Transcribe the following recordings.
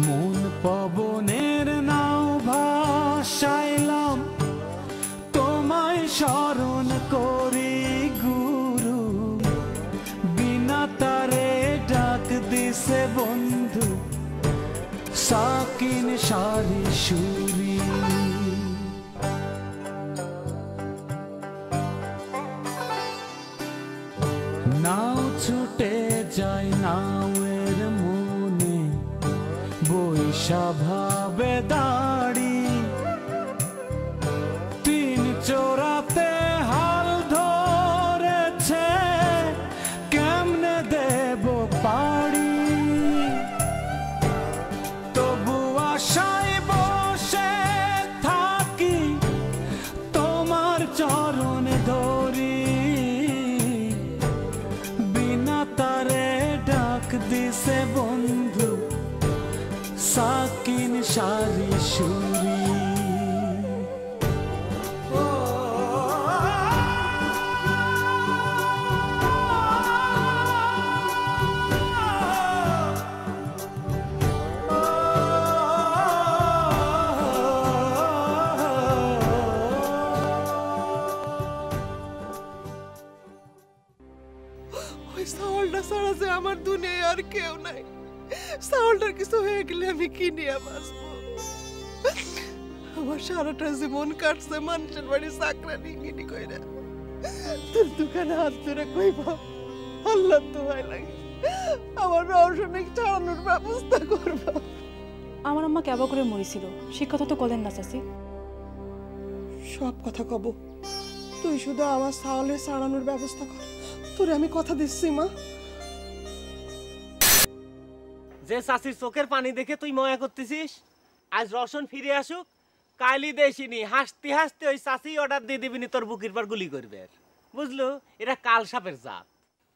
মন পবনের নাও ভাসাইলাম তোমায় স্মরণ করি গুরু বিনা তারে ডাক দিছে বন্ধু সাকিন সারি সুরি নাও ছুটে যায় নাওয়ের মনে বৈশা ভাবে দাড়ি তিন চোরাতে হাল ধরেছে কেমনে দেব পাড়ি তবু আশায় বসে থাকি তোমার চরণ ধরি বিনা তারে ডাক দিছে বন্ধু সাকিন সারি সুরি ওই সাওয়ালটা ছাড়া যে আমার দুনিয়ায় আর কেউ নাই। সাওয়ালটার কিছু হয়ে গেলে আমি কি নিয়ে বাঁচবো? আমার সারাটা জীবন কাটছে মানুষের বাড়ি চাকরানি গিনি কইরা। তোর দোকানে হাত ধরে কইবা আল্লাহ দোহাই লাগে আমার রওশনকে ছাড়ানোর ব্যবস্থা করবা। আমার আম্মা কেবা করে মরিছিল সে কথা তো কলেন না চাচি। সব কথা কব, তুই শুধু আমার সাওয়ালের ছাড়ানোর ব্যবস্থা কর। তোরে আমি কথা দিচ্ছি মা। যে চাষির চোখের পানি দেখে তুই ময়া করতেছিস, আজ রওশন ফিরে আসুক কাইলি দেশিনি হাসতে হাসতে ওই চাষি অর্ডার দিয়ে দিবিনি তোর বুকের পর গুলি করবে। বুঝলো, এটা কাল সাপের জাত।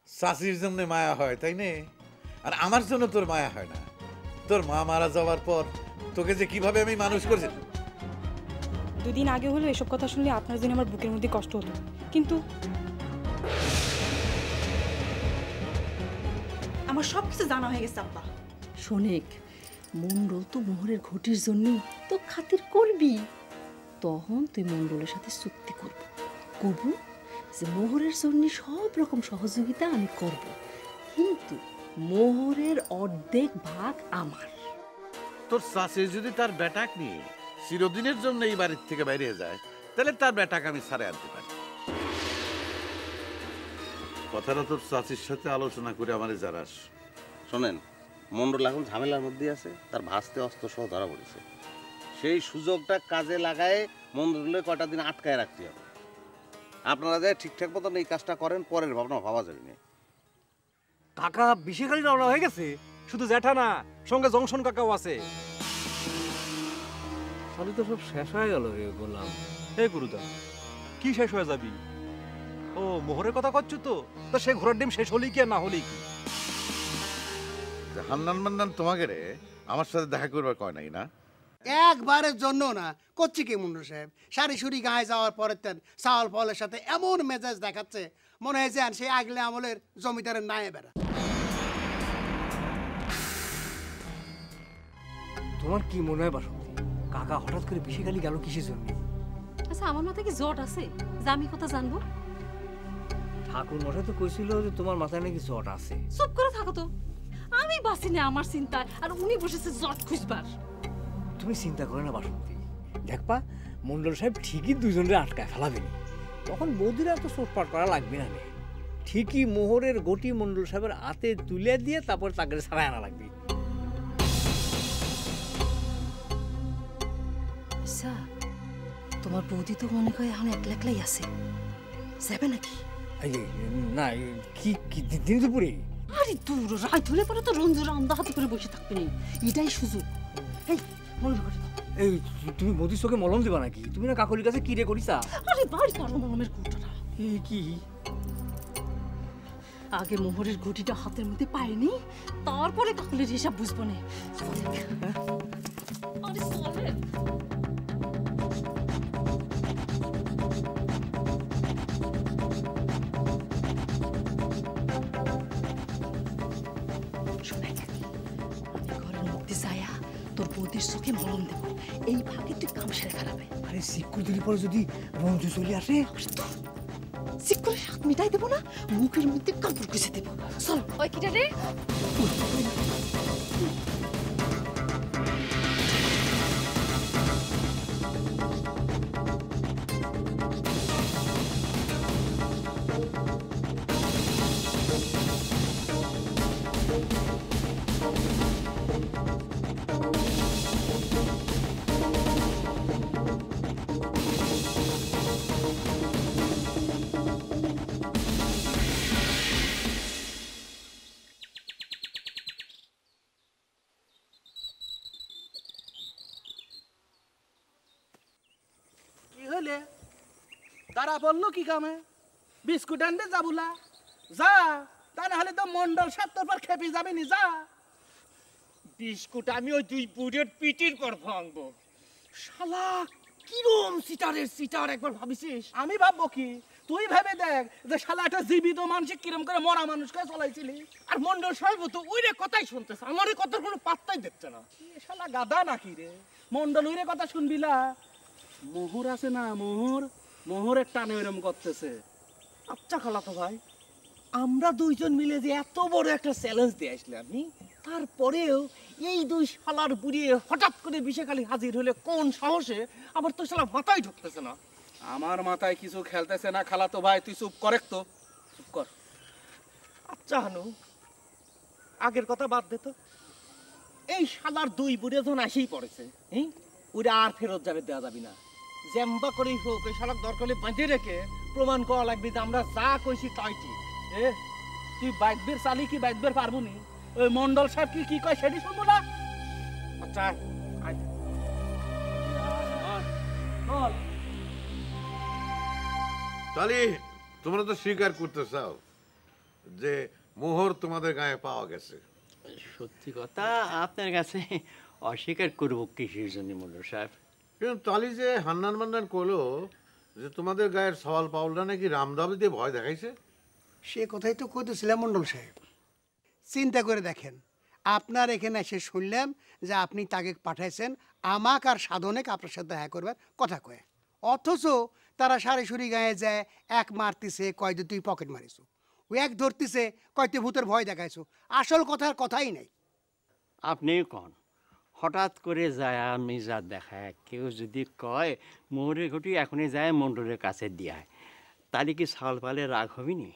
চাষির জন্য মায়া হয় তাই নে, আর আমার জন্য তোর মায়া হয় না। তোর মা মারা যাওয়ার পর তোকে যে কিভাবে আমি মানুষ করছি। দুদিন আগে হলো এসব কথা শুনলে আপনার জন্য আমার বুকের মধ্যে কষ্ট হতো, কিন্তু আমার সব কিছু জানা হয়ে গেছে আব্বা। শোনেক, মন্ডল তো মোহরের ঘটির জন্য তো খাতির করবি, তখন তুই মন্ডলের সাথে চুক্তি করবি, কবু যে মোহরের জন্য সব রকম সহযোগিতা আমি করব, কিন্তু মোহরের অর্ধেক ভাগ আমার। তোর চাষি যদি তার বেটাক নিয়ে চিরদিনের জন্য এই বাড়ির থেকে বাইরে যায়, তাহলে তার বেটাকে আমি ছাড়ে আনতে পারি। কথাটা তোর চাষির সাথে আলোচনা করে আমারে জানাস। শোনেন, মন্ডল এখন ঝামেলার মধ্যে আছে, তার ভাসতে অস্ত্র সহ ধরা পড়েছে। সেই সুযোগটা কাজে লাগায় মন্ডলে কটা দিন আটকায় রাখতে হবে। আপনারা যে ঠিকঠাক মতন এই কাজটা করেন, পরের ভাবনা ভাবা যাবে না। কাকা বিশেখালি রওনা হয়ে গেছে, শুধু জ্যাঠা না, সঙ্গে জংশন কাকাও আছে। তাহলে তো সব শেষ হয়ে গেল রে গোলাম। হে গুরুদা, কি শেষ হয়ে যাবি? ও মোহরের কথা করছো তো, তা সে ঘোড়ার ডিম শেষ হলেই কি আর না হলেই কি? হান্নান মান্নান তোমাকে রে আমার সাথে দেখা করবার কয় নাই না? একবারের জন্য না করছি কি মুন্ডু সাহেব, সারি সুরি গায়ে যাওয়ার পরে চাওয়াল ফলের সাথে এমন মেজাজ দেখাচ্ছে মনে হয় যে সেই আগলে আমলের জমিদারের নায়ে বেড়া। তোমার কি মনে হয় বাসন্তী, কাকা হঠাৎ করে বিশেখালি গেল কিসের জন্য? আচ্ছা, আমার মাথায় কি জট আছে যে আমি কথা জানবো? ঠাকুর মশাই তো কইছিল যে তোমার মাথায় নাকি জট আছে। চুপ করে থাকো তো, আমি বাঁচি না আমার চিন্তায়, আর উনি বসেছে জট খুঁজবার। তুমি চিন্তা করে না বাসন্তী, দেখবা মন্ডল সাহেব ঠিকই দুজনের আটকায় ফেলাবেন, তখন বৌদিরা তো চোটপাট করা লাগবে না। ঠিকই মোহরের গটি মন্ডল সাহেবের হাতে তুলে দিয়ে তারপর তাকে ছাড়াই আনা লাগবে। আচ্ছা, তোমার বৌদি তো মনে করে এখন একলা একলাই আছে, যাবে নাকি? না, কি দিন দুপুরে? আরে দূর, রাত হলে পরে তো রঞ্জুরা আন্দা হাতে করে বসে থাকবে না, এটাই সুযোগ। এই মনে করে এই তুমি মোদির চোখে মলম দিবা নাকি? তুমি না কাকলির কাছে কি রে করিসা? আরে বাড়ি পারো মলমের ঘুটাটা। এই কি আগে মোহরের ঘটিটা হাতের মধ্যে পাইনি, তারপরে কাকলের হিসাব বুঝবো না। আরে চলে ঘরের মধ্যে যায়া তোর বৌদির চোখে মলম দেব, এই ভাগে তুই কাম সেরে ফেলাবে। আরে শিক্ষক দিনের পরে যদি রঞ্জু চলে আসে, চিক করে হাত মিটাই দেবো না, মুখের মধ্যে কাপড় গুছে দেবো। চল। ওই কিটা রে? কি হলে তারা বললো কি কামে? বিস্কুট আনতে যাবুলা যা, তা না হলে তো মন্ডল সাহেব তোর পর খেপে যাবে নি। যা। বিস্কুট আমি ওই দুই বুড়ের পিটির পর ভাঙবো। শালা কিরম সিটার একবার ভাবিছিস? আমি ভাববো কি, তুই ভেবে দেখ যে শালা একটা জীবিত মানুষ কিরম করে মরা মানুষকে চলাইছিলি। আর মন্ডল সাহেব তো ওইরে কথাই শুনতেছে, আমার এই কথার কোনো পাত্তাই দিচ্ছে না। এ শালা গাদা নাকি রে? মন্ডল উইরে কথা শুনবিলা? মোহর আছে না, মোহরের টানে ওইরকম করতেছে। আচ্ছা খালাতো ভাই, আমরা দুইজন মিলে যে এত বড় একটা চ্যালেঞ্জ দিয়ে আসলাম, তারপরেও এই দুই শালার বুড়িয়ে হঠাৎ করে বিষেখালি হাজির হলে কোন সাহসে? আবার তো শালা মাথায় ঢুকতেছে না। আমার মাথায় কিছু খেলতেছে না খালাতো ভাই, তুই চুপ করে তো, চুপ কর। আচ্ছা হানু, আগের কথা বাদ দে তো। এই শালার দুই বুড়ে যখন আসেই পড়েছে, ওরা আর ফেরত যাবে, দেওয়া যাবি না। জ্যাম্বা করেই হোক ওই শালার দরকার হলে বেঁধে রেখে প্রমাণ করা লাগবে যে আমরা যা কইছি তাই ঠিক। এ তুই বাইকবের চালি কি বাইকবের পারবো নি? ওই মন্ডল সাহেব কি কয় সেটি শুনবো না? আচ্ছা আয়। চল। তাহলে তোমরা তো স্বীকার করতে চাও যে মোহর তোমাদের গায়ে পাওয়া গেছে। সত্যি কথা আপনার কাছে অস্বীকার করবো কিসের জন্য মন্ডল সাহেব? কিন্তু তালি যে হান্নান মান্নান করলো যে তোমাদের গায়ের সওয়াল পাউলটা নাকি রামদাবি দিয়ে ভয় দেখাইছে, সে কথাই তো কইতেছিলাম মন্ডল সাহেব। চিন্তা করে দেখেন, আপনার এখানে এসে শুনলাম যে আপনি তাকে পাঠাইছেন আমাক আর সাধনেক আপনার সাথে দেখা করবার কথা কয়ে, অথচ তারা সারিসুরি গায়ে যায় এক মারতিছে, কয় যে তুই পকেট মারিছো, ও এক ধরতিছে, কয় তুই ভূতের ভয় দেখাইছো। আসল কথার কথাই নাই। আপনি কন হঠাৎ করে যায় আমি যা দেখায়, কেউ যদি কয় মোহরের ঘটি এখনই যায় মন্ডলের কাছে দিয়ায়, তাহলে কি সাল পালে রাগ হবি নি?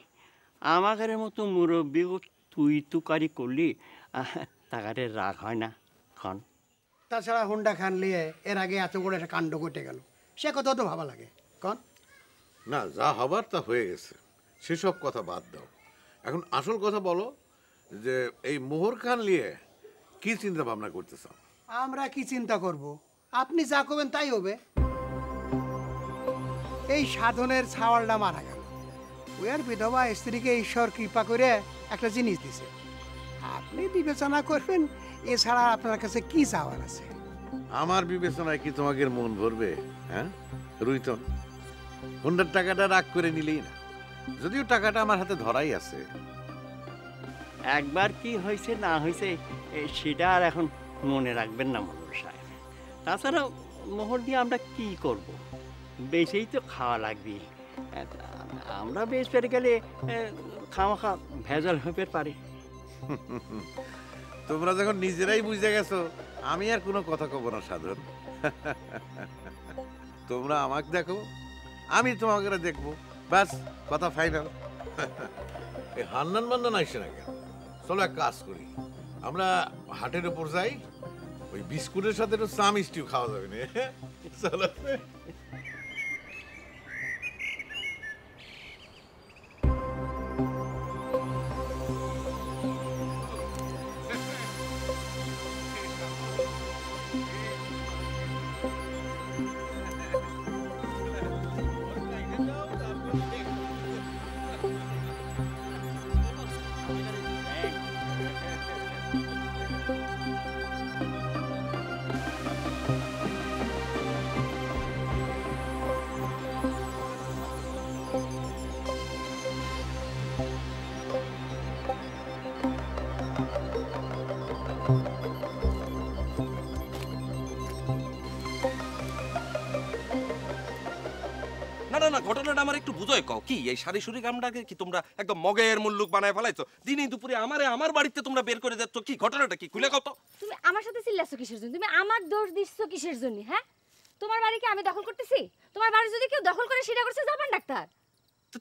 আমাদের মতো মুরব্বীও তুই তুকারি করলি, তাকারে রাগ হয় না খন? তাছাড়া হুন্ডা খান লিয়ে এর আগে এত বড় একটা কাণ্ড ঘটে গেল, সে কথা তো ভাবা লাগে কন? না যা হবার তা হয়ে গেছে, সেসব কথা বাদ দাও। এখন আসল কথা বলো যে এই মোহর খান নিয়ে কি চিন্তা ভাবনা করতে চাও? আমরা কি চিন্তা করব, আপনি যা করবেন তাই হবে। এই সাধনের ছাওয়ালটা মারা গেল, ওর বিধবা স্ত্রীকে ঈশ্বর কৃপা করে একটা জিনিস দিছে, আপনি বিবেচনা করবেন, এছাড়া আপনার কাছে কি চাওয়ার আছে? আমার বিবেচনায় কি তোমাকে মন ভরবে? হ্যাঁ রুইতন, হুন্ডার টাকাটা রাগ করে নিলেই না, যদিও টাকাটা আমার হাতে ধরাই আছে। একবার কি হয়েছে না হয়েছে সেটা আর এখন মনে রাখবেন না মন্ডল সাহেব। তাছাড়া মোহর দিয়ে আমরা কি করব? বেশিই তো খাওয়া লাগবে, আমরা বেশ পেরে গেলে খাওয়া ভেজাল হতে পারে। তোমরা যখন নিজেরাই বুঝে গেছো, আমি আর কোনো কথা কব না সাধন। তোমরা আমাকে দেখো, আমি তোমাকে দেখবো, ব্যাস কথা ফাইনাল। এই হান্নান মান্নান আসছে না কেন? চলো এক কাজ করি, আমরা হাটের উপর যাই, ওই বিস্কুটের সাথে একটু চা মিষ্টিও খাওয়া যাবে না। চলো। না ঘটনাটা আমার একটু বুঝাই কও কি এই সারি সুরি কামটাকে কি তোমরা একদম মগের মুল্লুক বানায় ফেলাইছো দিনে দুপুরে আমার বাড়িতে তোমরা বের করে যাচ্ছ কি ঘটনাটা কি খুলে কও তো তুমি আমার সাথে চিল্লাছো কিসের জন্য তুমি আমার দোষ দিচ্ছ কিসের জন্য হ্যাঁ তোমার বাড়ি কি আমি দখল করতেছি তোমার বাড়ি যদি কেউ দখল করে সেটা করছে জাপান ডাক্তার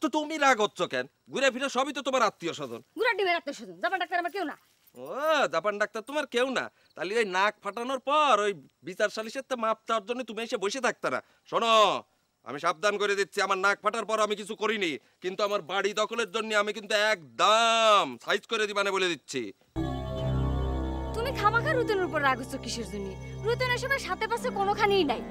তো তুমি রাগ হচ্ছ কেন ঘুরে ফিরে সবই তো তোমার আত্মীয় স্বজন গুড়া ডিমের আত্মীয় স্বজন জাপান ডাক্তার আমার কেউ না ও জাপান ডাক্তার তোমার কেউ না তাহলে ওই নাক ফাটানোর পর ওই বিচার সালিশের তো মাপ চাওয়ার জন্য তুমি এসে বসে থাকতে না শোনো আমি সাবধান করে দিচ্ছি আমার নাক ফাটার পর আমি কিছু করিনি কিন্তু আমার বাড়ি দখলের জন্য আমি কিন্তু একদম সাইজ করে দিবানে বলে দিচ্ছি তুমি খামাখা রুতনের উপর রাগ হচ্ছ কিসের জন্য রুতন এসবের সাথে পাশে কোনোখানেই নাই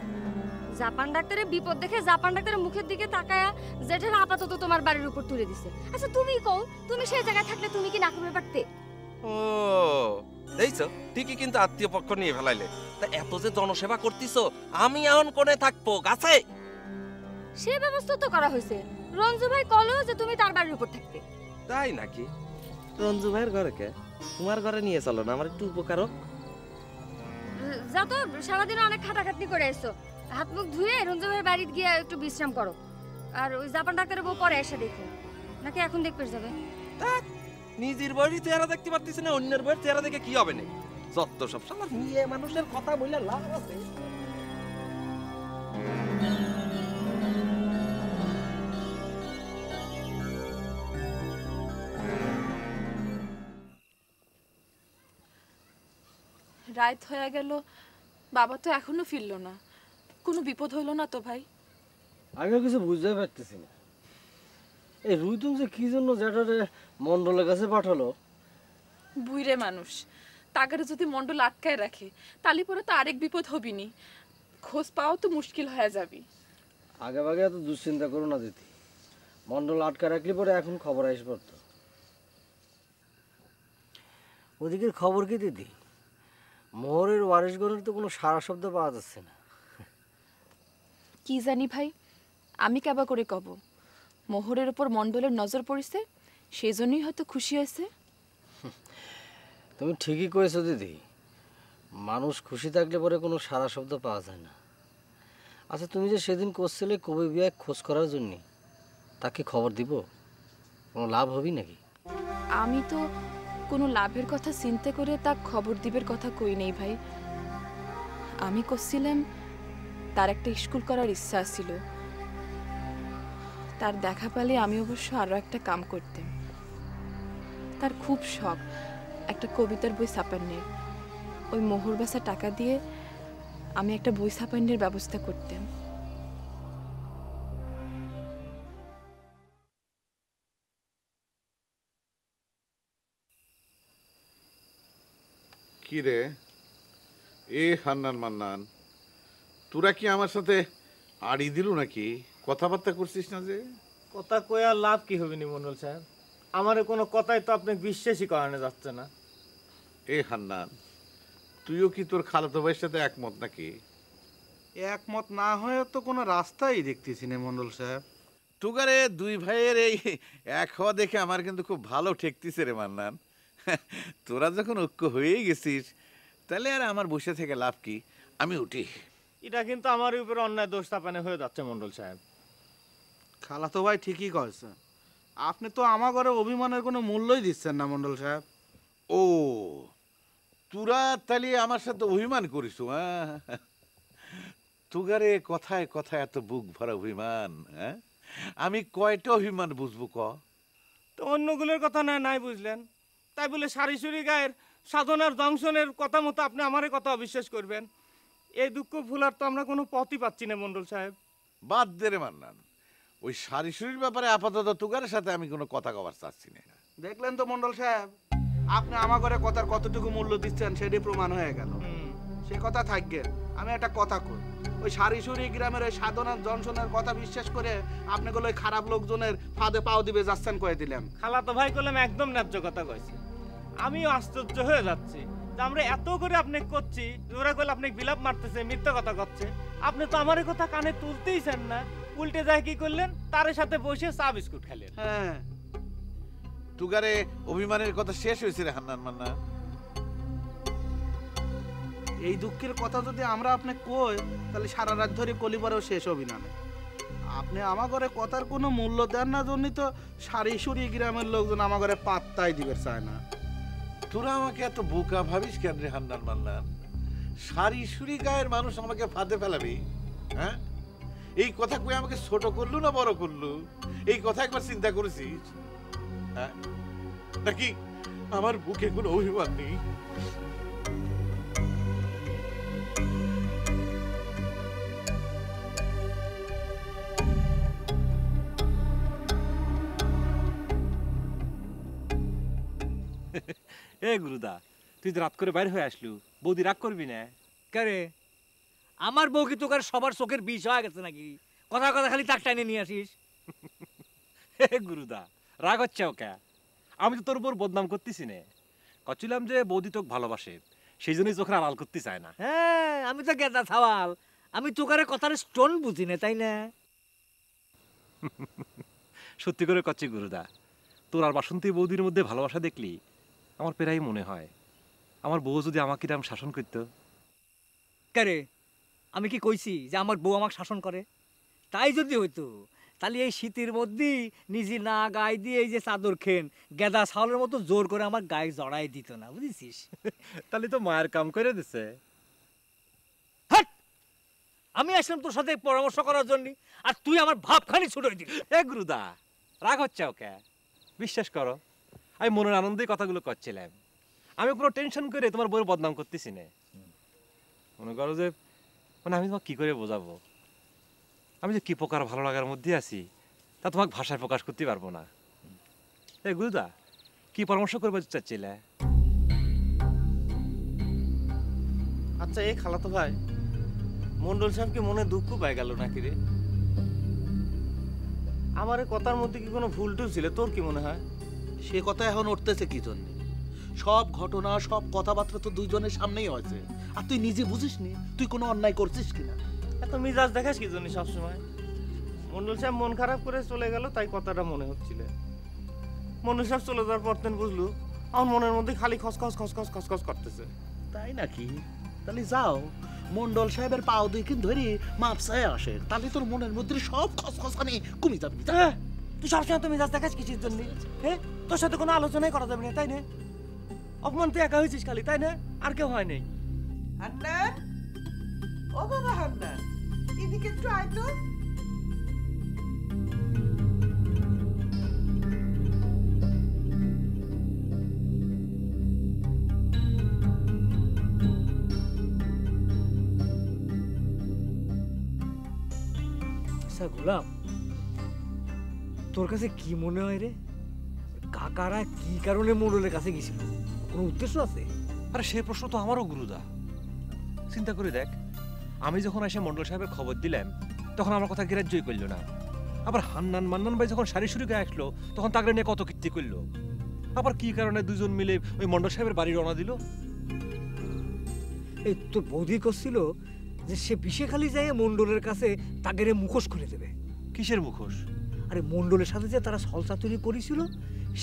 জাপান ডাক্তারের বিপদ দেখে জাপান ডাক্তারের মুখের দিকে তাকায়া জেঠের আপাতত তোমার বাড়ির উপর তুলে দিছে আচ্ছা তুমি কও তুমি সেই জায়গায় থাকলে তুমি কি না করবে পারতে ও দেখছো ঠিকই কিন্তু আত্মীয় পক্ষ নিয়ে ফেলাইলে তা এত যে জনসেবা করতিছো আমি এখন কোনে থাকবো গাছে সে ব্যবস্থা তো করা হয়েছে রঞ্জু ভাই কলো যে তুমি তার বাড়ির উপর থাকবে তাই নাকি রঞ্জু ভাইয়ের ঘরে কে তোমার ঘরে নিয়ে চলো না আমার একটু উপকার হোক যা তো সারাদিন অনেক খাটাখাটনি করে এসো হাত মুখ ধুয়ে রঞ্জু ভাইয়ের বাড়িতে গিয়ে একটু বিশ্রাম করো আর ওই জাপান ডাক্তারের বউ পরে এসে দেখো নাকি এখন দেখতে যাবে নিজের বাড়ি চেহারা দেখতে পারতিস না অন্যের বাড়ির চেহারা দেখে কি হবে না যত সব সালা নিয়ে মানুষের কথা বললে লাভ আছে রাত হয়ে গেল বাবা তো এখনো ফিরলো না কোনো বিপদ হইলো না তো ভাই আমিও কিছু বুঝতে পারতেছি না এই রুইতুম যে কি জন্য জ্যাঠারে মন্ডলের কাছে পাঠালো বুইরে মানুষ তাগারে যদি মন্ডল আটকায় রাখে তালি পরে তো আরেক বিপদ হবিনি খোঁজ পাওয়া তো মুশকিল হয়ে যাবি আগে ভাগে এত দুশ্চিন্তা করো না দিদি মন্ডল আটকা রাখলে পরে এখন খবর আসে পড়তো ওদিকের খবর কি দিদি মোহরের ওয়ারিশগণের তো কোনো সারা শব্দ পাওয়া যাচ্ছে না কি জানি ভাই আমি কেবা করে কব মোহরের উপর মন্ডলের নজর পড়িছে সেজন্যই হয়তো খুশি হয়েছে তুমি ঠিকই কয়েছো দিদি মানুষ খুশি থাকলে পরে কোনো সারা শব্দ পাওয়া যায় না আচ্ছা তুমি যে সেদিন করছিলে কবি বিয়ে খোঁজ করার জন্য তাকে খবর দিব কোনো লাভ হবি নাকি আমি তো কোনো লাভের কথা চিন্তা করে তা খবর দিবের কথা কই নেই ভাই আমি করছিলাম তার একটা স্কুল করার ইচ্ছা ছিল তার দেখা পেলে আমি অবশ্য আরো একটা কাম করতাম তার খুব শখ একটা কবিতার বই ছাপান্নের ওই মোহর বেচা টাকা দিয়ে আমি একটা বই ছাপান্নের ব্যবস্থা করতাম কি রে এ হান্নান মান্নান তোরা কি আমার সাথে আড়ি দিল নাকি কথাবার্তা করছিস না যে কথা কয়ে আর লাভ কি হবে নি মন্ডল সাহেব আমার কোনো কথাই তো আপনাকে বিশ্বাসই করানো যাচ্ছে না এ হান্নান তুইও কি তোর খালাতো ভাইয়ের সাথে একমত নাকি একমত না হয়ে তো কোনো রাস্তাই দেখতেছি না মন্ডল সাহেব তুগারে দুই ভাইয়ের এই এক হওয়া দেখে আমার কিন্তু খুব ভালো ঠেকতিছে রে মান্নান তোরা যখন ঐক্য হয়েই গেছিস তাহলে আর আমার বসে থেকে লাভ কি আমি উঠি এটা কিন্তু আমার উপর অন্যায় দোষ চাপানো হয়ে যাচ্ছে মন্ডল সাহেব খালাতো ভাই ঠিকই কয়েছে আপনি তো আমার ঘরে অভিমানের কোনো মূল্যই দিচ্ছেন না মন্ডল সাহেব ও তোরা তাহলে আমার সাথে অভিমান করিস হ্যাঁ তুগারে কথায় কথায় এত বুক ভরা অভিমান হ্যাঁ আমি কয়টা অভিমান বুঝবো ক তো অন্যগুলোর কথা না নাই বুঝলেন তাই বলে সারিসুরি গায়ের সাধনার দংশনের কথা মতো আপনি আমারে কথা অবিশ্বাস করবেন এই দুঃখ ভুলার তো আমরা কোনো পথই পাচ্ছি না মন্ডল সাহেব বাদ দে রে মান্নান ওই সারিসুরির ব্যাপারে আপাতত তুগারের সাথে আমি কোনো কথা কবার চাচ্ছি না দেখলেন তো মন্ডল সাহেব আপনি আমার ঘরে কথার কতটুকু মূল্য দিচ্ছেন সেটাই প্রমাণ হয়ে গেল সে কথা থাকবে আমি একটা কথা কই ওই সারিসুরি গ্রামের ওই সাধনার জনসনের কথা বিশ্বাস করে আপনাগুলো ওই খারাপ লোকজনের ফাঁদে পাও দিবে যাচ্ছেন কয়ে দিলাম খালাতো ভাই কলম একদম ন্যায্য কথা কইছে আমিও আশ্চর্য হয়ে যাচ্ছি যে আমরা এত করে আপনি করছি ওরা কইলে আপনি বিলাপ মারতেছে মিথ্যা কথা করছে আপনি তো আমার কথা কানে তুলতেই চান না উল্টে যায় কি করলেন তার সাথে বসে চা বিস্কুট খেলেন হ্যাঁ তুগারে অভিমানের কথা শেষ হয়েছে রে হান্নান মান্না এই দুঃখের কথা যদি আমরা আপনি কই তাহলে সারা রাত ধরে কলিবারও শেষ হবি না আপনি আমার ঘরে কথার কোনো মূল্য দেন না জন্যই তো সারি সুরি গ্রামের লোকজন আমার ঘরে পাত্তাই দিবে চায় না। তোরা আমাকে এত বোকা ভাবিস কেন রে হান্নান মান্নান? সারি সুরি গায়ের মানুষ আমাকে ফাঁদে ফেলাবি? হ্যাঁ, এই কথা কই আমাকে ছোট করলু না বড় করলু? এই কথা একবার চিন্তা করেছিস? হ্যাঁ, নাকি আমার বুকে কোনো অভিমান নেই? এ গুরুদা, তুই তো রাত করে বাইরে হয়ে আসলু, বৌদি রাগ করবি না? কারে আমার বউ কি তোকার সবার চোখের বিষ হয়ে গেছে নাকি? কথা কথা খালি তাক টাইনে নিয়ে আসিস। হে গুরুদা, রাগ হচ্ছে ওকে? আমি তো তোর উপর বদনাম করতেছি না, কচ্ছিলাম যে বৌদি তোকে ভালোবাসে, সেই জন্যই চোখের আড়াল করতে চায় না। হ্যাঁ, আমি তো গেদা ছাওয়াল, আমি তোকারে কথার স্টোন বুঝি না, তাই না? সত্যি করে কচ্ছি গুরুদা, তোর আর বাসন্তী বৌদির মধ্যে ভালোবাসা দেখলি আমার প্রায় মনে হয় আমার বউ যদি আমাকে এরকম শাসন করতো। কারে আমি কি কইছি যে আমার বউ আমাকে শাসন করে? তাই যদি হইতো তাহলে এই শীতের মধ্যেই নিজে না গায়ে দিয়ে এই যে চাদর খেন গেদা ছাওয়ালের মতো জোর করে আমার গায়ে জড়াই দিত না, বুঝেছিস? তাহলে তো মায়ের কাম করে দিছে। আমি আসলাম তোর সাথে পরামর্শ করার জন্য, আর তুই আমার ভাবখানি ছুটে দিলি। এ গুরুদা, রাগ হচ্ছে ওকে? বিশ্বাস করো, আমি মনের আনন্দেই কথাগুলো করছিলাম, আমি কোনো টেনশন করে তোমার বউয়ের বদনাম করতেছি না। মনে করো যে মানে আমি তোমাকে কি করে বোঝাবো, আমি যে কি প্রকার ভালো লাগার মধ্যে আছি তা তোমাকে ভাষায় প্রকাশ করতে পারবো না। এ গুরুদা, কি পরামর্শ করবে চাচ্ছিলে? আচ্ছা, এই খালাতো ভাই মন্ডল সাহেব কি মনে দুঃখ পাই গেল নাকি রে? আমার এই কথার মধ্যে কি কোনো ভুল টুল ছিল? তোর কি মনে হয়? সে কথা এখন উঠতেছে কি জন্য? সব ঘটনা সব কথাবার্তা তো দুইজনের সামনেই হয়েছে, আর তুই নিজে বুঝিস নি তুই কোনো অন্যায় করছিস কিনা। এত মিজাজ দেখাস কি জন্য সবসময়? মন্ডল সাহেব মন খারাপ করে চলে গেল তাই কথাটা মনে হচ্ছিল। মন্ডল সাহেব চলে যাওয়ার পর তেন বুঝলু আমার মনের মধ্যে খালি খসখস খসখস খসখস করতেছে। তাই নাকি? তাহলে যাও মন্ডল সাহেবের পাও দুই কিন ধরি মাপসায় আসে, তাহলে তোর মনের মধ্যে সব খসখসানি কমে যাবে। তুই সবসময় তো মিজাজ দেখাস কিসের জন্য? হ্যাঁ, তোর সাথে কোনো আলোচনাই করা যাবে না, তাই না? অপমান তুই একা হয়েছিস খালি, তাই না? আর কেউ হয় নাই। হান্নান, ও বাবা হান্নান, এদিকে একটু আয় তো। আচ্ছা গোলাম, তোর কাছে কি মনে হয় রে, কাকারা কি কারণে মোড়লের কাছে গেছিল? কোনো উদ্দেশ্য আছে? আরে সে প্রশ্ন তো আমারও গুরুদা। চিন্তা করে দেখ, আমি যখন এসে মন্ডল সাহেবের খবর দিলাম তখন আমার কথা গ্রাহ্যই করলো না। আবার হান্নান মান্নান ভাই যখন সারি সুরি গায়ে আসলো তখন তাকে নিয়ে কত কীর্তি করলো। আবার কি কারণে দুজন মিলে ওই মন্ডল সাহেবের বাড়ি রওনা দিল? এই তোর বৌদি করছিল যে সে বিষে খালি যায় মন্ডলের কাছে তাকে মুখোশ খুলে দেবে। কিসের মুখোশ? আরে মন্ডলের সাথে যে তারা সলসা তৈরি করেছিল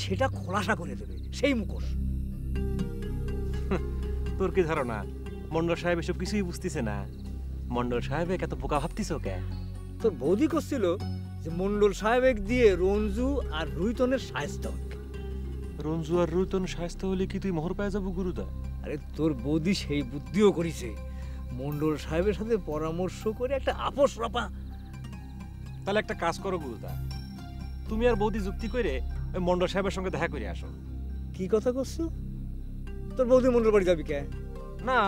সেটা খোলাসা করে দেবে, সেই মুখোশ। তোর কি ধারণা মন্ডল সাহেব এসব কিছুই বুঝতেছে না? মন্ডল সাহেব এত বোকা ভাবতিস কে? তোর বৌদি করছিল যে মন্ডল সাহেব দিয়ে রঞ্জু আর রুইতনের সাহায্য। রঞ্জু আর রুইতন সাহায্য হলে কি তুই মোহর পেয়ে যাবো গুরুদা? আরে তোর বৌদি সেই বুদ্ধিও করেছে, মন্ডল সাহেবের সাথে পরামর্শ করে একটা আপোষ রপা। তাহলে একটা কাজ করো গুরুদা, তুমি আর বৌদি যুক্তি করে ওই মন্ডল সাহেবের সঙ্গে দেখা করে আসো। কি কথা করছো? তোর বৌদি মন্ডল বাড়ি যাবি কে? না,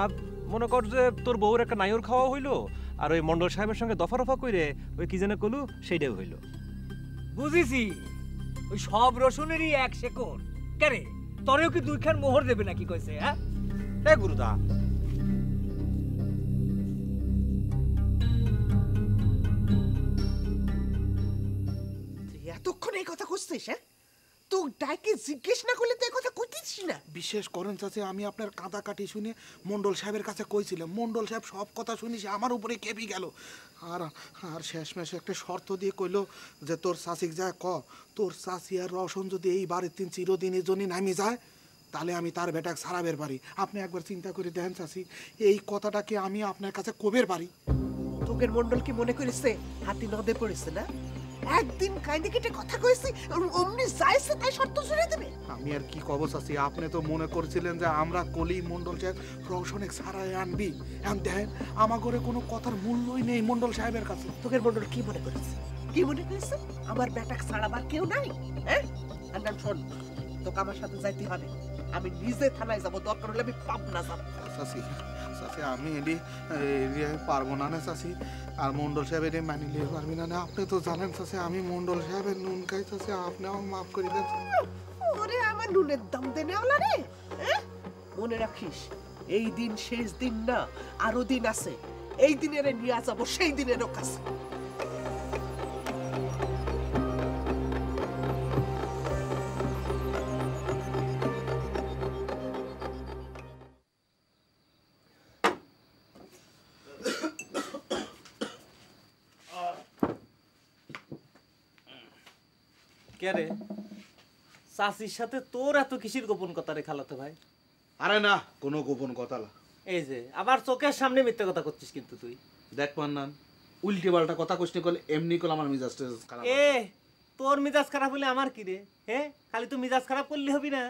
মনে কর যে তোর বউর একটা নাইর খাওয়া হইলো আর ওই মন্ডল সাহেবের সঙ্গে দফা রফা করে ওই কি যেন কলু সেইটাই হইলো। বুঝেছি, ওই সব রসুনেরই এক শেকড়। কেন তরেও কি দুইখান মোহর দেবে নাকি কইছে? হ্যাঁ এ গুরুদা, এতক্ষণ এই কথা খুঁজছিস? হ্যাঁ, তো ডাইকে জিজ্ঞেস না করলে তো এই কথা কইতিস না। বিশেষ করেন চাচা, আমি আপনার কাঁদা কাটি শুনে মন্ডল সাহেবের কাছে কইছিলাম, মন্ডল সাহেব সব কথা শুনি সে আমার উপরে কেঁপে গেল। আর আর শেষমেশে একটা শর্ত দিয়ে কইল যে তোর চাচিক যায় ক তোর চাচি আর রওশন যদি এই বাড়ির তিন চিরদিনের জন্য নামি যায় তাহলে আমি তার বেটাকে ছাড়াবের পারি। আপনি একবার চিন্তা করে দেখেন চাচি, এই কথাটাকে আমি আপনার কাছে কবের পারি? তোকে তোকের মন্ডল কি মনে করেছে হাতি নদে পড়েছে না? একদিন কাইন্দে কেটে কথা কইছি অমনি যাইছে তাই শর্ত জুড়ে দেবে। আমি আর কি কব চাচি, আপনি তো মনে করছিলেন যে আমরা কলি মন্ডল সাহেব রওশনে ছাড়াই আনবি, এখন দেখেন আমার ঘরে কোনো কথার মূল্যই নেই মন্ডল সাহেবের কাছে। তোকের মন্ডল কি মনে করেছে? কি মনে করেছে আমার বেটাকে ছাড়াবার কেউ নাই? হ্যাঁ আন্দাম শোন, তোকে আমার সাথে যাইতে হবে। আমি নিজে থানায় যাবো, দরকার হলে আমি পাবনা যাবো। চাচি চাচি আমি এডি পারবো না চাচি, আর মন্ডল সাহেব এডি মানি নিতে পারবি না। আপনি তো জানেন চাচি আমি মন্ডল সাহেবের নুন খাই চাচি, আপনি আমাকে মাফ করে দেন। ওরে আমার নুনের দাম দেনে ওলা রে। মনে রাখিস এই দিন শেষ দিন না, আরো দিন আছে। এই দিনের নিয়ে যাবো সেই দিনেরও কাছে। কে রে চাচির সাথে তোর এত কিসির গোপন কথা রে খালাতো ভাই? আরে না কোনো গোপন কথা না। এই যে আবার চোখের সামনে মিথ্যে কথা করছিস কিন্তু তুই। দেখ পান্নান উল্টে পাল্টা কথা কইতে কল এমনি কল আমার মিজাজটা খারাপ। এ তোর মিজাজ খারাপ হলে আমার কি রে? হ্যাঁ খালি তুই মিজাজ খারাপ করলে হবি না।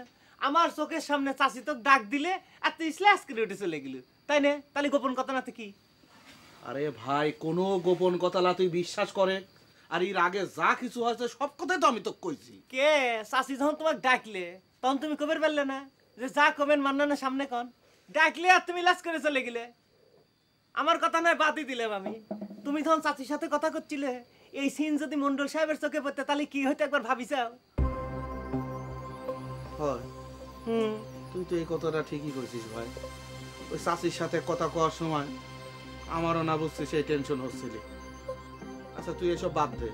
আমার চোখের সামনে চাচি তো ডাক দিলে আর তুই স্ল্যাশ করে উঠে চলে গেলি, তাই না? তাহলে গোপন কথা না তো কি? আরে ভাই কোনো গোপন কথা না, তুই বিশ্বাস করে। আর এর আগে যা কিছু হয়েছে সব কথাই তো আমি তো কইছি। কে চাচি যখন তোমাকে ডাকলে তখন তুমি কবের পারলে না যে যা কবেন মান্নানের সামনে কন? ডাকলে আর তুমি লাস করে চলে গেলে। আমার কথা নয় বাদই দিলাম আমি। তুমি তখন চাচির সাথে কথা করছিলে, এই সিন যদি মন্ডল সাহেবের চোখে পড়তে তাহলে কি হইতো একবার ভাবিসাও? হয় তুই তো এই কথাটা ঠিকই কইছিস ভাই। ওই চাচির সাথে কথা কওয়ার সময় আমারও না বুঝছি সেই টেনশন হচ্ছিল। আচ্ছা তুই এসব বাদ দে,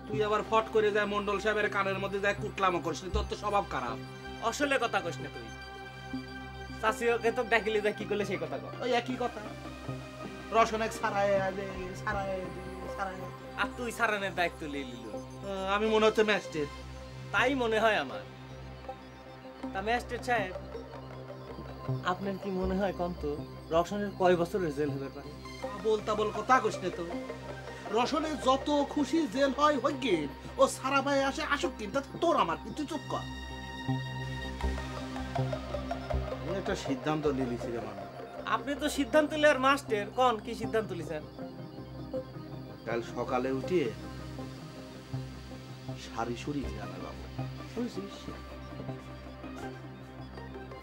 তুই আবার ফট করে যায় মন্ডল সাহেবের কানের মধ্যে যায় কুটলামো করিস, তোর তো স্বভাব খারাপ। আসলে কথা কইস না তুই। চাচি ওকে তো ডাকিলে যা কি করলে সেই কথা কর। ওই একই কথা, রসনেক সারায় দে সারায় দে সারায়। আর তুই সারানের দায়িত্ব নিয়ে নিল। আমি মনে হচ্ছে ম্যাজিস্ট্রেট। তাই মনে হয় আমার। তা ম্যাজিস্ট্রেট সাহেব আপনার কি মনে হয় কোন তো রসনের কয় বছরের জেল হতে পারে? বলতা বল কথা কইস না তো। রসনের যত খুশি জেল হয় হইগে, ও সারা ভাই আসে আসুক, কিন্তু তোর আমার কিন্তু চুপ কর। একটা সিদ্ধান্ত নিয়ে নিছি রে মানুষ। আপনি তো সিদ্ধান্ত নেওয়ার মাস্টার, কোন কি সিদ্ধান্ত নিছেন? কাল সকালে উঠিয়ে সারি সুরি খেয়ালে বাবু বুঝছিস?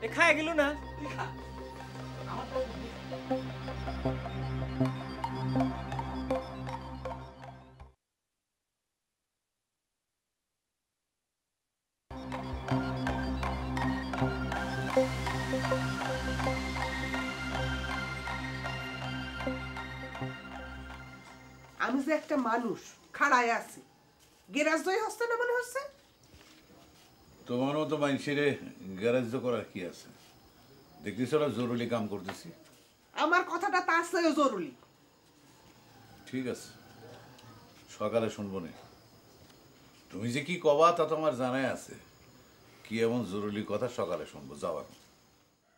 এ খায় গেল না? আমি যে একটা মানুষ খাড়ায় আছি, গেরাজ দই হচ্ছে না মনে হচ্ছে। তোমার মতো মানুষের গ্যারেজ করার কি আছে? দেখতেছ ওরা জরুরি কাম করতেছি। আমার কথাটা তার চেয়েও জরুরি। ঠিক আছে সকালে শুনবো না। তুমি যে কি কবা তা তোমার জানাই আছে। কি এমন জরুরি কথা সকালে শুনবো, যাওয়ার।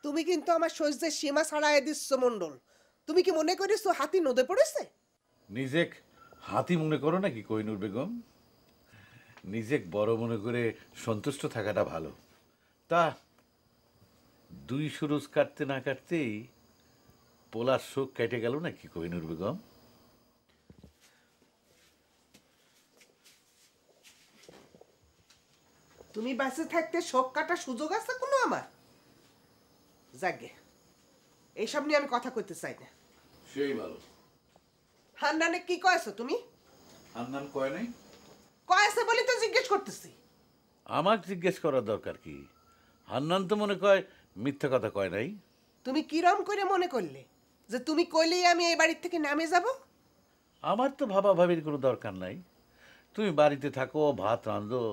তুমি কিন্তু আমার সহ্যের সীমা ছাড়াই দিচ্ছ মন্ডল। তুমি কি মনে করিস হাতি নদে পড়েছে? নিজেক হাতি মনে করো নাকি কোহিনুর বেগম? নিজেক বড় মনে করে সন্তুষ্ট থাকাটা ভালো। তা দুই সুরুজ কাটতে না কাটতেই পোলার শোক কেটে গেল নাকি কোহিনুর বেগম? তুমি বাসে থাকতে শোক কাটার সুযোগ আছে কোনো আমার? যাগে এইসব নিয়ে আমি কথা কইতে চাই না। সেই ভালো। হান্নানে কি কয়েছো তুমি? হান্নান কয় নাই? কয়েছে বলি তো জিজ্ঞেস করতেছি। আমার জিজ্ঞেস করার দরকার কি? হান্নান তো মনে কয় মিথ্যা কথা কয় নাই। তুমি কিরম করে মনে করলে যে তুমি কইলেই আমি এই বাড়ির থেকে নামে যাব? আমার তো ভাবা ভাবির কোনো দরকার নাই। তুমি বাড়িতে থাকো, ভাত রাঁধো,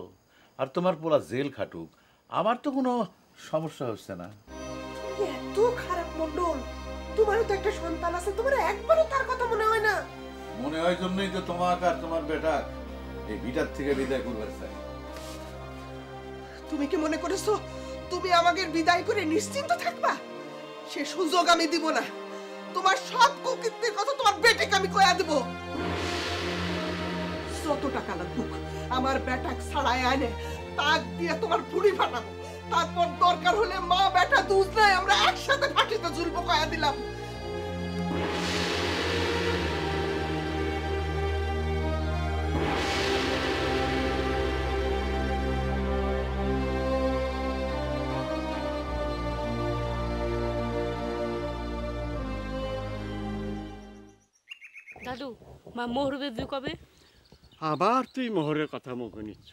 আর তোমার পোলা জেল খাটুক, আমার তো কোনো সমস্যা হচ্ছে না। এত খারাপ মন্ডল, তোমারও তো একটা সন্তান আছে, তোমার একবারও তার কথা মনে হয় না? মনে হয় জন্যই তো তোমাকে আর তোমার বেটা এই ভিটার থেকে বিদায় করবার চাই। তুমি কি মনে করেছো তুমি আমাকে বিদায় করে নিশ্চিন্ত থাকবা? সে সুযোগ আমি দিব না। তোমার সব কুকীর্তির কথা তোমার বেটিকে আমি কইয়া দেব। যত টাকা লাগুক আমার বেটাক ছাড়াই আনে, তাক দিয়ে তোমার ভুড়ি ফাটাবো। তারপর দরকার হলে মা বেটা দুজনে আমরা একসাথে ফাঁসিতে ঝুলবো কয়া দিলাম। দাদু মা মোহর বেবি কবে? আবার তুই মোহরের কথা মুখে নিচ্ছ?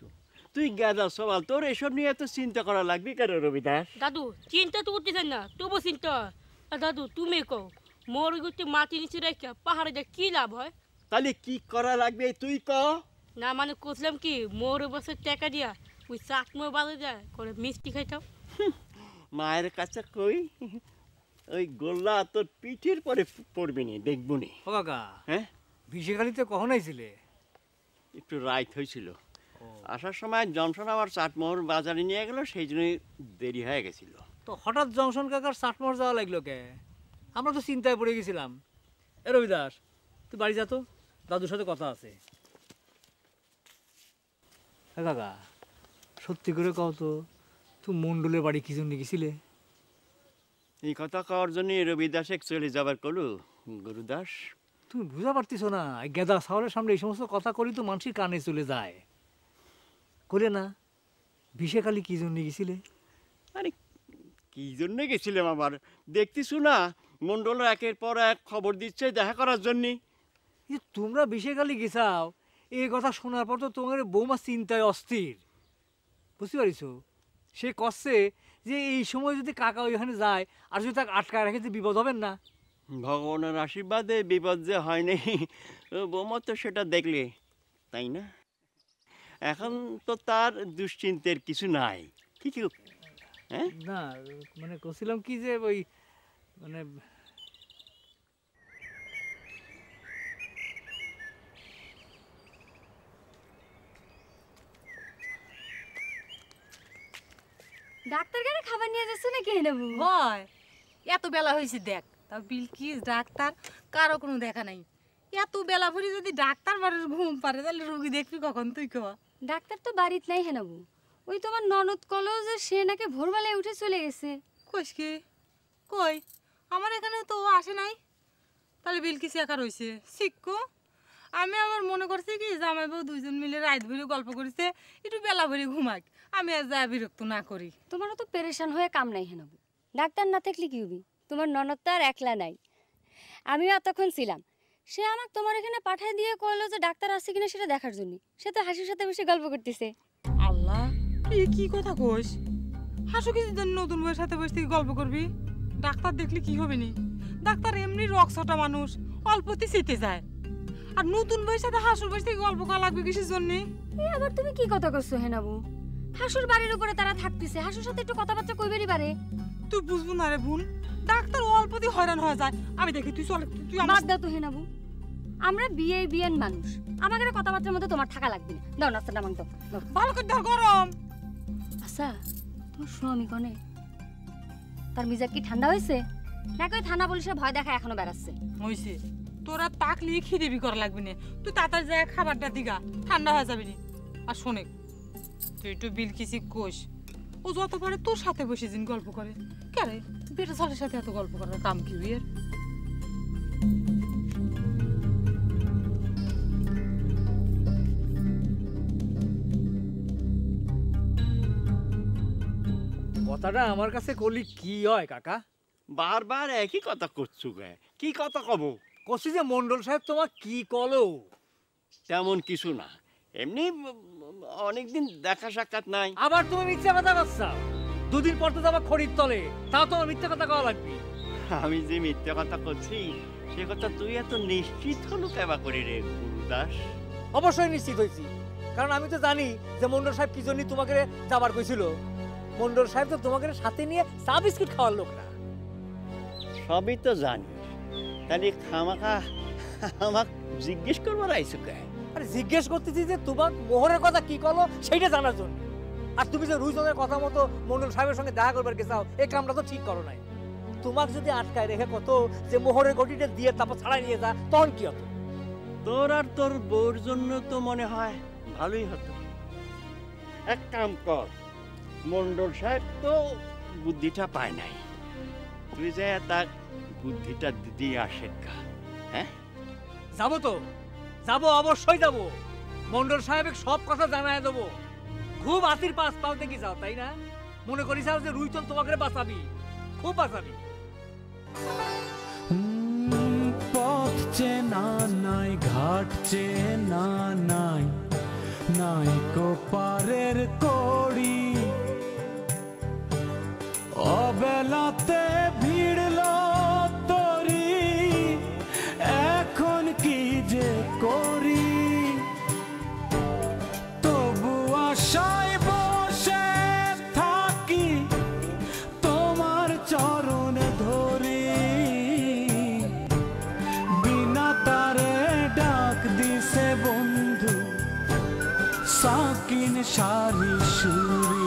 তুই গাদা সবাল, তোর এসব নিয়ে এত চিন্তা করা লাগবে কেন রবিদাস? দাদু চিন্তা তো করতেছেন না, তবু চিন্তা। আর দাদু তুমি কও মোহর গুটি মাটি নিচে রেখে পাহাড়ে যা কি লাভ হয়? তাহলে কি করা লাগবে তুই ক। না মানে করছিলাম কি মোহর বছর টাকা দিয়া ওই চাটমো বাজে যায় করে মিষ্টি খাইতাম। মায়ের কাছে কই ওই গোল্লা তোর পিঠের পরে পড়বি নি, দেখবো নি। ও কাকা, হ্যাঁ বিশেখালিতে কখন আইছিলে? একটু রাইত হয়েছিল, আসার সময় জনসন আমার চাটমোহর বাজারে নিয়ে গেল, সেই জন্যই দেরি হয়ে গেছিল। তো হঠাৎ জংশন কাকার চাটমোহর যাওয়া লাগলো কে? আমরা তো চিন্তায় পড়ে গেছিলাম। এ রবিদাস, তুই বাড়ি যা তো, দাদুর সাথে কথা আছে। হ্যাঁ কাকা, সত্যি করে কও তো, তুই মন্ডলের বাড়ি কি জন্য গেছিলে? এই কথা কওয়ার জন্য রবিদাসে চলে যাবার কলু গুরুদাস। তুমি বুঝা পারতিস না, গেদা শহরের সামনে এই সমস্ত কথা করি তো মানুষের কানে চলে যায়। করে না, বিশেখালি কি জন্য গেছিলে? আরে কি জন্য গেছিলাম আবার, দেখতেছো না মন্ডল একের পর এক খবর দিচ্ছে দেখা করার জন্য। তোমরা বিশেখালি গেছাও, এই কথা শোনার পর তো তোমার বৌমা চিন্তায় অস্থির, বুঝতে পারিস? সে কষ্টে যে এই সময় যদি কাকা ওইখানে যায় আর যদি তাকে আটকায় রাখে যে বিপদ হবেন না। ভগবানের আশীর্বাদে বিপদ যে হয় নাই, বৌমা তো সেটা দেখলে, তাই না? এখন তো তার দুশ্চিন্তের কিছু নাই। ঠিক হ্যাঁ না, মানে করছিলাম কি যে ওই মানে ডাক্তার গাড়ি খাবার নিয়ে যাচ্ছে নাকি নেবো? হয় এত বেলা হয়েছে দেখ, তাও বিলকিস ডাক্তার কারো কোনো দেখা নাই। এত বেলা ভরি যদি ডাক্তার বাড়ির ঘুম পারে তাহলে রোগী দেখবি কখন? তুই ক ডাক্তার তো বাড়িতে নাই হেনাবু, ওই তোমার ননদ কলো যে সে নাকি ভোরবেলায় উঠে চলে গেছে। কইস কি? কই আমার এখানে তো আসে নাই, তাহলে বিলকিস একা রয়েছে। শিখো আমি আবার মনে করছি কি জামাই বউ দুইজন মিলে রাত ভরি গল্প করেছে, একটু বেলা ভরি ঘুমাক, আমি আর যা বিরক্ত না করি। তোমারও তো পেরেশান হয়ে কাম নাই হেনাবু, ডাক্তার না থাকলে কি হবি? তোমার ননদ তো আর একলা নাই, আমিও এতক্ষণ ছিলাম। সে আমাকে তোমার এখানে পাঠিয়ে দিয়ে কইলো যে ডাক্তার আসছে কিনা সেটা দেখার জন্য। সে তো হাসির সাথে বসে গল্প করতেছে। আল্লাহ, তুই কি কথা কইস? হাসু কি নতুন বউয়ের সাথে বসে থেকে গল্প করবি? ডাক্তার দেখলে কি হবে নি? ডাক্তার এমনি রক্সটা মানুষ, অল্পতে চেতে যায়। আর নতুন বউয়ের সাথে হাসুর বসে থেকে গল্প করা লাগবে কিসের জন্য? আবার তুমি কি কথা কইছো হেনাবু? হাসুর বাড়ির উপরে তারা থাকতেছে, হাসুর সাথে একটু কথাবার্তা কইবেরই পারে। তুই বুঝবো না রে বোন, ডাক্তার অল্পতে হয়রান হয়ে যায়। আমি দেখি তুই চল, তুই বাদ দাও তো হেনাবু, আমরা বিয়েন মানুষ, আমাদের কথাবার্তার মধ্যে তোমার থাকা লাগবে না। দাও নাস্তাটা আমাকে দাও। ভালো করে ধর, গরম। আচ্ছা তোমার স্বামী কনে? তার মিজাজ কি ঠান্ডা হয়েছে নাকি ওই থানা পুলিশের ভয় দেখা এখনো বেড়াচ্ছে? হইছে, তোরা তাকলি খিদে বি করা লাগবে না, তুই তাড়াতাড়ি যায় খাবারটা দিগা, ঠান্ডা হয়ে যাবি নি। আর শোনে, তুই একটু বিলকিসি কোষ, ও যত পারে তোর সাথে বসে দিন গল্প করে। কে রে বেটা ছেলের সাথে এত গল্প করার কাম কি বিয়ের? কথাটা আমার কাছে করলি কি হয় কাকা? বারবার একই কথা করছো গে, কি কথা কব? করছি যে মন্ডল সাহেব তোমার কি কলো? তেমন কিছু না, এমনি অনেকদিন দেখা সাক্ষাৎ নাই। আবার তুমি মিথ্যা কথা করছো? দুদিন পর তো যাবা খড়ির তলে, তাও তোমার মিথ্যা কথা কওয়া লাগবে। আমি যে মিথ্যা কথা করছি সে কথা তুই এত নিশ্চিত হলো কেবা করি রে গুরুদাস? অবশ্যই নিশ্চিত হয়েছি, কারণ আমি তো জানি যে মন্ডল সাহেব কি জন্য তোমাকে যাবার কইছিল। মন্ডল সাহেব তো তোমাকে সাথে নিয়ে চা বিস্কুট খাওয়ার লোক না। সবই তো জানিস, তাহলে খামাখা আমাক জিজ্ঞেস করবার আইসো কে? আরে জিজ্ঞেস করতেছি যে তোমার মোহরের কথা কি করলো সেইটা জানার জন্য। আর তুমি যে রুইজনের কথা মতো মন্ডল সাহেবের সঙ্গে দেখা করবার গেছাও, এই কামটা তো ঠিক করো নাই। তোমাকে যদি আটকায় রেখে কত যে মোহরের গটিটা দিয়ে তারপর ছাড়াই নিয়ে যা, তখন কি হতো? তোর আর তোর বউর জন্য তো মনে হয় ভালোই হতো। এক কাম কর, মন্ডল সাহেব তো বুদ্ধিটা পায় নাই, তুই যে তার বুদ্ধিটা দিয়ে আসে গা। হ্যাঁ, যাবো তো, যাবো, অবশ্যই যাবো। মন্ডল সাহেবের সব কথা জানায় দেবো। খুব আতির পাশ পাও দেখি যাও, তাই না? মনে করি যাও যে রুইতন তোমাকে বাঁচাবি, খুব বাঁচাবি। পথ চেনা নাই, ঘাট চেনা নাই, নাই কোপারের কড়ি, অবেলাতে ভিড়ল তরি, এখন কি যে করি, তবু আশায় বসে থাকি, তোমার চরণে ধরি, বিনা তারে ডাক দিছে বন্ধু, সাকিন সারি সুরি।